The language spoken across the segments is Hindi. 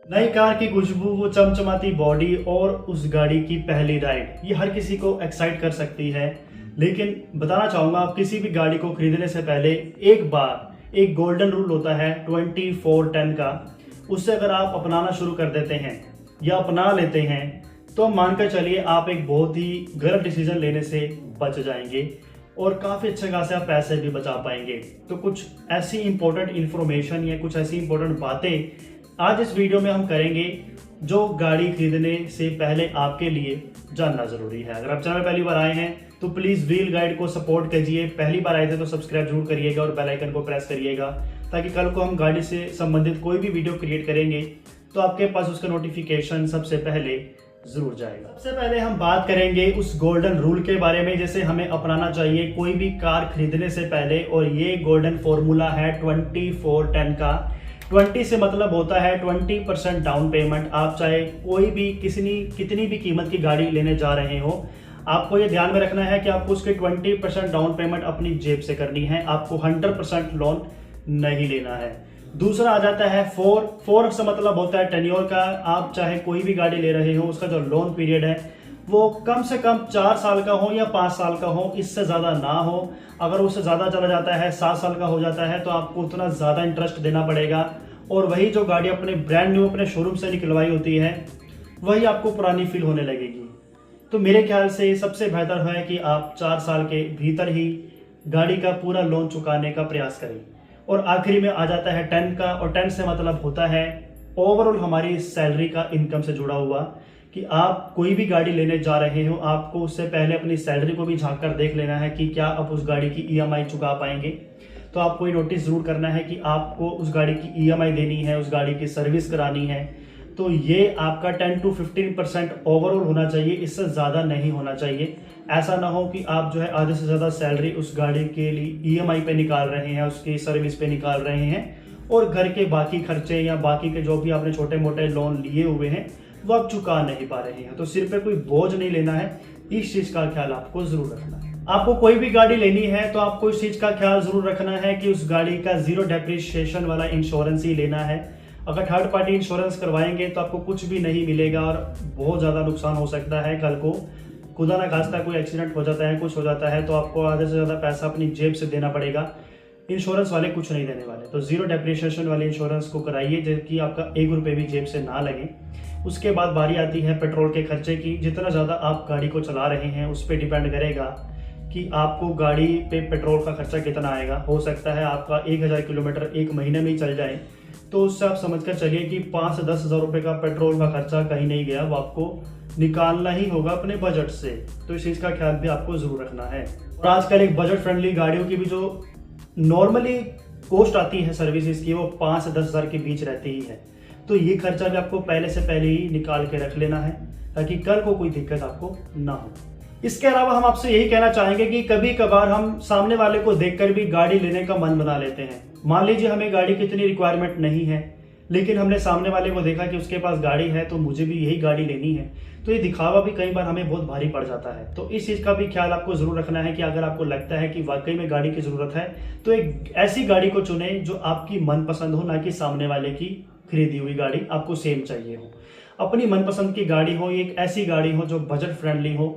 नई कार की खुशबू, वो चमचमाती बॉडी और उस गाड़ी की पहली राइड, ये हर किसी को एक्साइट कर सकती है। लेकिन बताना चाहूंगा, आप किसी भी गाड़ी को खरीदने से पहले एक बार एक गोल्डन रूल होता है 24/10 का, उससे अगर आप अपनाना शुरू कर देते हैं या अपना लेते हैं तो मानकर चलिए आप एक बहुत ही गलत डिसीजन लेने से बच जाएंगे और काफ़ी अच्छे खासे आप पैसे भी बचा पाएंगे। तो कुछ ऐसी इंपॉर्टेंट इन्फॉर्मेशन या कुछ ऐसी इंपॉर्टेंट बातें आज इस वीडियो में हम करेंगे जो गाड़ी खरीदने से पहले आपके लिए जानना जरूरी है। अगर आप चैनल पहली बार आए हैं तो प्लीज व्हील गाइड को सपोर्ट कीजिए। पहली बार आए थे तो सब्सक्राइब जरूर करिएगा और बेल आइकन को प्रेस करिएगा, ताकि कल को हम गाड़ी से संबंधित कोई भी वीडियो क्रिएट करेंगे तो आपके पास उसका नोटिफिकेशन सबसे पहले जरूर जाएगा। सबसे पहले हम बात करेंगे उस गोल्डन रूल के बारे में, जैसे हमें अपनाना चाहिए कोई भी कार खरीदने से पहले, और ये गोल्डन फॉर्मूला है 24/10 का। 20 से मतलब होता है 20% डाउन पेमेंट। आप चाहे कोई भी कितनी भी कीमत की गाड़ी लेने जा रहे हो, आपको ये ध्यान में रखना है कि आपको उसके 20% डाउन पेमेंट अपनी जेब से करनी है, आपको 100% लोन नहीं लेना है। दूसरा आ जाता है 4 से मतलब होता है टेन्योर का। आप चाहे कोई भी गाड़ी ले रहे हो, उसका जो लोन पीरियड है वो कम से कम 4 साल का हो या 5 साल का हो, इससे ज्यादा ना हो। अगर उससे ज्यादा चला जाता है, 7 साल का हो जाता है, तो आपको उतना ज्यादा इंटरेस्ट देना पड़ेगा और वही जो गाड़ी अपने ब्रांड न्यू अपने शोरूम से निकलवाई होती है वही आपको पुरानी फील होने लगेगी। तो मेरे ख्याल से सबसे बेहतर है कि आप 4 साल के भीतर ही गाड़ी का पूरा लोन चुकाने का प्रयास करें। और आखिरी में आ जाता है 10 का, और 10 से मतलब होता है ओवरऑल हमारी सैलरी का इनकम से जुड़ा हुआ, कि आप कोई भी गाड़ी लेने जा रहे हो, आपको उससे पहले अपनी सैलरी को भी झांक कर देख लेना है कि क्या आप उस गाड़ी की ईएमआई चुका पाएंगे। तो आपको ये नोटिस जरूर करना है कि आपको उस गाड़ी की ईएमआई देनी है, उस गाड़ी की सर्विस करानी है। तो ये आपका 10 to 15% ओवरऑल होना चाहिए, इससे ज़्यादा नहीं होना चाहिए। ऐसा ना हो कि आप जो है आधे से ज़्यादा सैलरी उस गाड़ी के लिए ईएमआई पे निकाल रहे हैं, उसकी सर्विस पे निकाल रहे हैं, और घर के बाकी खर्चे या बाकी के जो भी आपने छोटे मोटे लोन लिए हुए हैं वो आप चुका नहीं पा रहे हैं। तो सिर पे कोई बोझ नहीं लेना है, इस चीज़ का ख्याल आपको जरूर रखना है। आपको कोई भी गाड़ी लेनी है तो आपको इस चीज का ख्याल जरूर रखना है कि उस गाड़ी का 0 डेप्रिसिएशन वाला इंश्योरेंस ही लेना है। अगर थर्ड पार्टी इंश्योरेंस करवाएंगे तो आपको कुछ भी नहीं मिलेगा और बहुत ज्यादा नुकसान हो सकता है। कल को खुदा ना खास्ता कोई एक्सीडेंट हो जाता है, कुछ हो जाता है, तो आपको आधे से ज्यादा पैसा अपनी जेब से देना पड़ेगा। इंश्योरेंस वाले कुछ नहीं देने वाले, तो 0 डेप्रिसिएशन वाले इंश्योरेंस को कराइए, जबकि आपका 1 रुपये भी जेब से ना लगे। उसके बाद बारी आती है पेट्रोल के खर्चे की। जितना ज्यादा आप गाड़ी को चला रहे हैं उस पर डिपेंड करेगा कि आपको गाड़ी पे पेट्रोल का खर्चा कितना आएगा। हो सकता है आपका 1000 किलोमीटर एक महीने में ही चल जाए, तो उससे आप समझकर चलिए कि 5 से 10 हज़ार रुपये का पेट्रोल का खर्चा कहीं नहीं गया, वो आपको निकालना ही होगा अपने बजट से। तो इस चीज़ का ख्याल भी आपको जरूर रखना है। और आजकल एक बजट फ्रेंडली गाड़ियों की भी जो नॉर्मली कॉस्ट आती है सर्विसेज की, वो 5 से 10 हज़ार के बीच रहती ही है। तो ये खर्चा भी आपको पहले से पहले ही निकाल के रख लेना है, ताकि कल को कोई दिक्कत आपको ना हो। इसके अलावा हम आपसे यही कहना चाहेंगे कि कभी कभार हम सामने वाले को देखकर भी गाड़ी लेने का मन बना लेते हैं। मान लीजिए हमें गाड़ी की इतनी रिक्वायरमेंट नहीं है, लेकिन हमने सामने वाले को देखा कि उसके पास गाड़ी है तो मुझे भी यही गाड़ी लेनी है, तो ये दिखावा भी कई बार हमें बहुत भारी पड़ जाता है। तो इस चीज का भी ख्याल आपको जरूर रखना है कि अगर आपको लगता है कि वाकई में गाड़ी की जरूरत है तो एक ऐसी गाड़ी को चुने जो आपकी मनपसंद हो, ना कि सामने वाले की खरीदी हुई गाड़ी आपको सेम चाहिए हो। अपनी मनपसंद की गाड़ी हो, एक ऐसी गाड़ी हो जो बजट फ्रेंडली हो।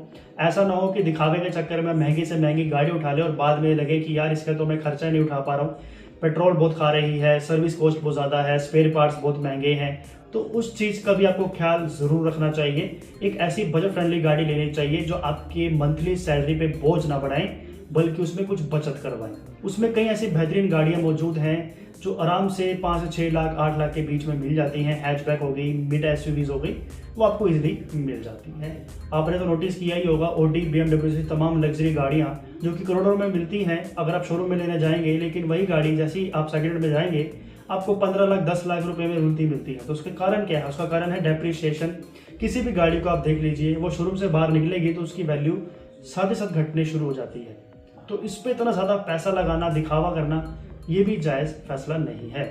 ऐसा ना हो कि दिखावे के चक्कर में महंगी से महंगी गाड़ी उठा ले और बाद में लगे कि यार इसका तो मैं खर्चा नहीं उठा पा रहा हूँ, पेट्रोल बहुत खा रही है, सर्विस कॉस्ट बहुत ज़्यादा है, स्पेयर पार्ट्स बहुत महंगे हैं। तो उस चीज़ का भी आपको ख्याल ज़रूर रखना चाहिए। एक ऐसी बजट फ्रेंडली गाड़ी लेनी चाहिए जो आपके मंथली सैलरी पे बोझ ना बढ़ाएं, बल्कि उसमें कुछ बचत करवाएं। उसमें कई ऐसी बेहतरीन गाड़ियाँ मौजूद हैं जो आराम से 5 से 6 लाख 8 लाख के बीच में मिल जाती हैं। हैचबैक हो गई, मिड एसयूवीज हो गई, वो आपको इजीली मिल जाती हैं। आपने तो नोटिस किया ही होगा, ऑडी, BMW से तमाम लग्जरी गाड़ियाँ जो कि करोड़ों में मिलती हैं, अगर आप शोरूम में लेने जाएंगे, लेकिन वही गाड़ी जैसी आप सेकेंड हैंड में जाएंगे आपको 15 लाख 10 लाख रुपए में मिलती है। तो उसके कारण क्या है? उसका कारण है डेप्रिसिएशन। किसी भी गाड़ी को आप देख लीजिए, वो शोरूम से बाहर निकलेगी तो उसकी वैल्यू साथ ही साथ घटने शुरू हो जाती है। तो इस पे इतना ज्यादा पैसा लगाना, दिखावा करना, ये भी जायज फैसला नहीं है।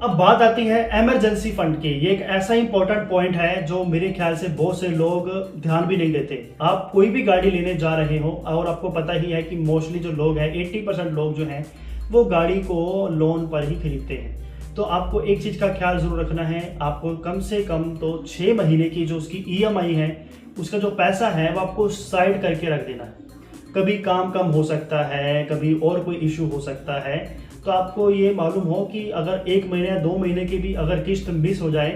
अब बात आती है इमरजेंसी फंड की। ये एक ऐसा इंपॉर्टेंट पॉइंट है जो मेरे ख्याल से बहुत से लोग ध्यान भी नहीं देते। आप कोई भी गाड़ी लेने जा रहे हो और आपको पता ही है कि मोस्टली जो लोग हैं, 80% लोग जो हैं वो गाड़ी को लोन पर ही खरीदते हैं। तो आपको एक चीज़ का ख्याल जरूर रखना है, आपको कम से कम तो 6 महीने की जो उसकी EMI है उसका जो पैसा है वो आपको साइड करके रख देना है। कभी काम कम हो सकता है, कभी और कोई इशू हो सकता है, तो आपको ये मालूम हो कि अगर 1 महीने या 2 महीने की भी अगर किस्त मिस हो जाए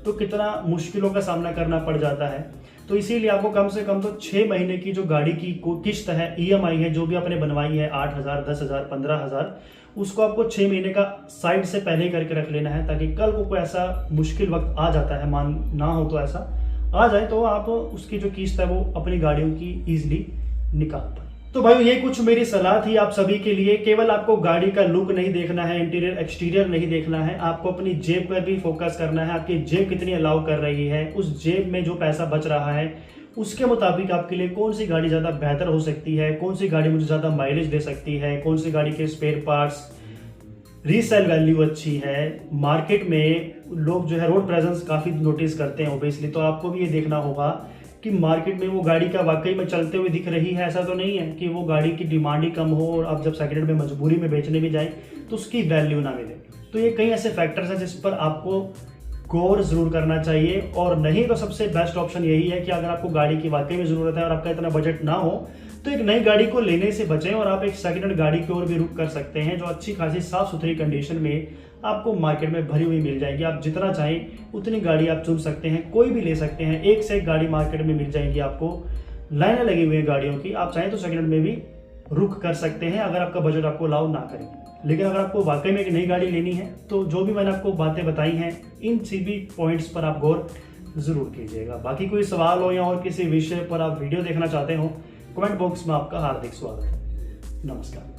तो कितना मुश्किलों का सामना करना पड़ जाता है। तो इसीलिए आपको कम से कम तो 6 महीने की जो गाड़ी की किस्त है, EMI है, जो भी आपने बनवाई है 8,000, 10,000, 15,000, उसको आपको 6 महीने का साइड से पहले करके रख लेना है, ताकि कल को कोई ऐसा मुश्किल वक्त आ जाता है, मान ना हो तो ऐसा आ जाए तो आप उसकी जो किस्त है वो अपनी गाड़ियों की ईजिली निकाल पाए। तो भाई ये कुछ मेरी सलाह थी आप सभी के लिए। केवल आपको गाड़ी का लुक नहीं देखना है, इंटीरियर एक्सटीरियर नहीं देखना है, आपको अपनी जेब पर भी फोकस करना है। आपकी जेब कितनी अलाउ कर रही है, उस जेब में जो पैसा बच रहा है उसके मुताबिक आपके लिए कौन सी गाड़ी ज़्यादा बेहतर हो सकती है, कौन सी गाड़ी मुझे ज़्यादा माइलेज दे सकती है, कौन सी गाड़ी के स्पेयर पार्ट्स रीसेल वैल्यू अच्छी है। मार्केट में लोग जो है रोड प्रेजेंस काफ़ी नोटिस करते हैं ओबियसली, तो आपको भी ये देखना होगा कि मार्केट में वो गाड़ी का वाकई में चलते हुए दिख रही है। ऐसा तो नहीं है कि वो गाड़ी की डिमांड ही कम हो और आप जब सेकेंड हैंड में मजबूरी में बेचने भी जाए तो उसकी वैल्यू ना मिले। तो ये कई ऐसे फैक्टर्स हैं जिस पर आपको गौर जरूर करना चाहिए। और नहीं तो सबसे बेस्ट ऑप्शन यही है कि अगर आपको गाड़ी की वाकई में ज़रूरत है और आपका इतना बजट ना हो तो एक नई गाड़ी को लेने से बचें और आप एक सेकेंड हैंड गाड़ी की ओर भी रुख कर सकते हैं, जो अच्छी खासी साफ सुथरी कंडीशन में आपको मार्केट में भरी हुई मिल जाएगी। आप जितना चाहें उतनी गाड़ी आप चुन सकते हैं, कोई भी ले सकते हैं, एक से एक गाड़ी मार्केट में मिल जाएगी आपको, लाइनें लगी हुई है गाड़ियों की। आप चाहें तो सेकेंड हैंड में भी रुख कर सकते हैं अगर आपका बजट आपको अलाउ ना करे। लेकिन अगर आपको वाकई में एक नई गाड़ी लेनी है तो जो भी मैंने आपको बातें बताई हैं इन सभी पॉइंट्स पर आप गौर जरूर कीजिएगा। बाकी कोई सवाल हो या और किसी विषय पर आप वीडियो देखना चाहते हो, कमेंट बॉक्स में आपका हार्दिक स्वागत है। नमस्कार।